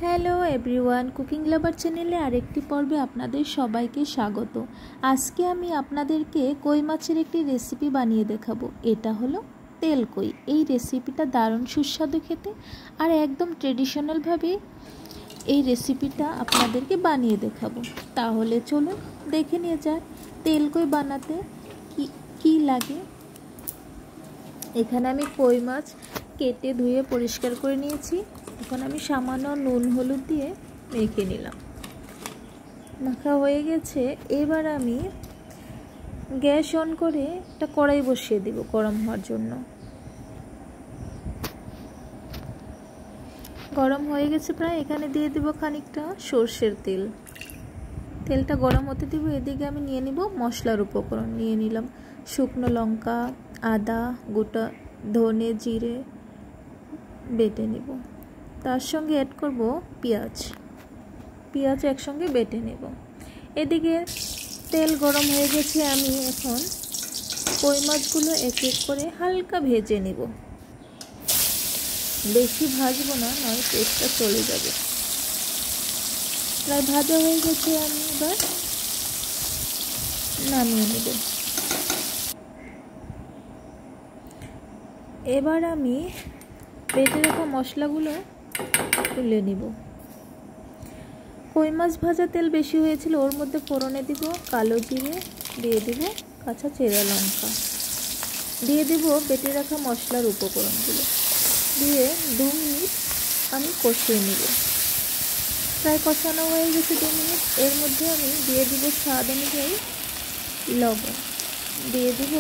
Hello everyone, cooking লাভার চ্যানেলে আরেকটি পর্বে আপনাদের সবাইকে স্বাগত। আজকে আমি আপনাদেরকে কই মাছের একটি রেসিপি বানিয়ে দেখাবো। এটা হলো তেল কই। এই রেসিপিটা দারুণ সুস্বাদু খেতে, আর একদম ট্রেডিশনালভাবে এই রেসিপিটা আপনাদেরকে বানিয়ে দেখাবো। তাহলে চলুন দেখে নিয়ে যাক তেল কই বানাতে কি লাগে। এখানে আমি কই মাছ কেটে ধুয়ে পরিষ্কার করে নিয়েছি। এখন আমি সামান্য নুন হলুদ দিয়ে মেখে নিলাম। মাখা হয়ে গেছে। এবার আমি গ্যাস অন করে একটা কড়াই বসিয়ে দিব গরম হওয়ার জন্য। গরম হয়ে গেছে প্রায়। এখানে দিয়ে দিব খানিকটা সর্ষের তেল। তেলটা গরম হতে দিব। এদিকে আমি নিয়ে নিব মশলার উপকরণ। নিয়ে নিলাম শুকনো লঙ্কা, আদা, গোটা ধনে, জিরে বেটে নিব। তার সঙ্গে অ্যাড করব পেঁয়াজ একসঙ্গে বেটে নেব। এদিকে তেল গরম হয়ে গেছে। আমি এখন কই মাছগুলো এক এক করে হালকা ভেজে নেব। বেশি ভাজবো না, নয় টেস্টটা চলে যাবে। প্রায় ভাজা হয়ে গেছে। আমি এবার নামিয়ে নেব। এবার আমি বেটে রাখা মশলাগুলো তুলে নিব। কই মাছ ভাজা তেল বেশি হয়েছিল, ওর মধ্যে ফোড়নে দিব কালো জিরে, দিয়ে দিব কাঁচা চেরা লঙ্কা, দিয়ে দিব বেটে রাখা মশলার উপকরণগুলো, দিয়ে 2 মিনিট আমি কষিয়ে নিব। প্রায় কষানো হয়ে গেছে 2 মিনিট। এর মধ্যে আমি দিয়ে দিব স্বাদ অনুযায়ী লবণ, দিয়ে দিব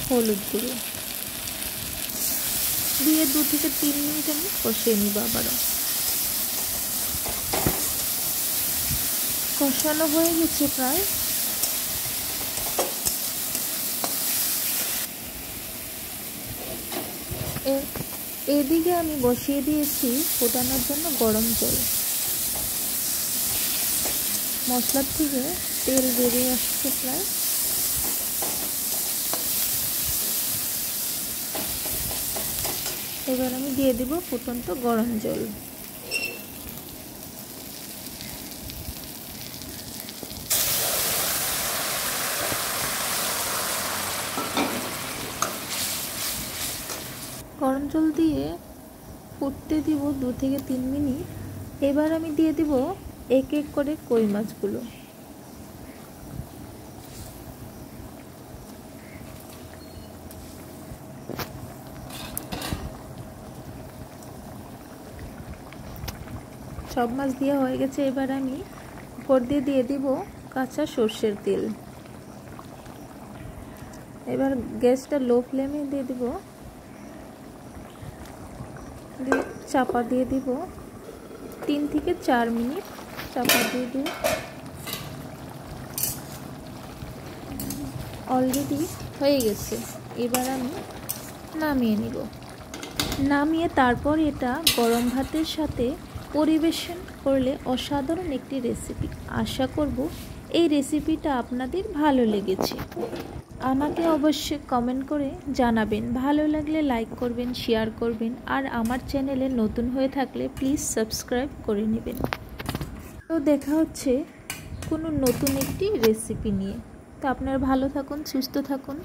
হলুদ গুঁড়ো, দিয়ে 2 থেকে 3 মিনিট আমি কষিয়ে নিব। আবারও কষানো হয়ে গেছে প্রায়। এদিকে আমি বসিয়ে দিয়েছি ফোটানোর জন্য গরম জল। মশলার থেকে তেল বেরিয়ে আসছে প্রায়। এবার আমি দিয়ে দিব ফুটন্ত গরম জল। গরম জল দিয়ে ফুটতে দিব 2 থেকে 3 মিনিট। এবার আমি দিয়ে দিব এক এক করে কই মাছগুলো। সব মাছ দেওয়া হয়ে গেছে। এবার আমি উপর দিয়ে দিব কাঁচা সর্ষের তেল। এবার গ্যাসটা লো ফ্লেমে দিয়ে দিব, চাপা দিয়ে দিব 3 থেকে 4 মিনিট চাপা দিয়ে দিব। অলরেডি হয়ে গেছে। এবার আমি নামিয়ে নিব। নামিয়ে তারপর এটা গরম ভাতের সাথে পরিবেশন করলে অসাধারণ একটি রেসিপি। আশা করব এই রেসিপিটা আপনাদের ভালো লেগেছে। আমাকে অবশ্যই কমেন্ট করে জানাবেন। ভালো লাগলে লাইক করবেন, শেয়ার করবেন, আর আমার চ্যানেলে নতুন হয়ে থাকলে প্লিজ সাবস্ক্রাইব করে নেবেন। তো দেখা হচ্ছে কোনো নতুন একটি রেসিপি নিয়ে। তো আপনারা ভালো থাকুন, সুস্থ থাকুন।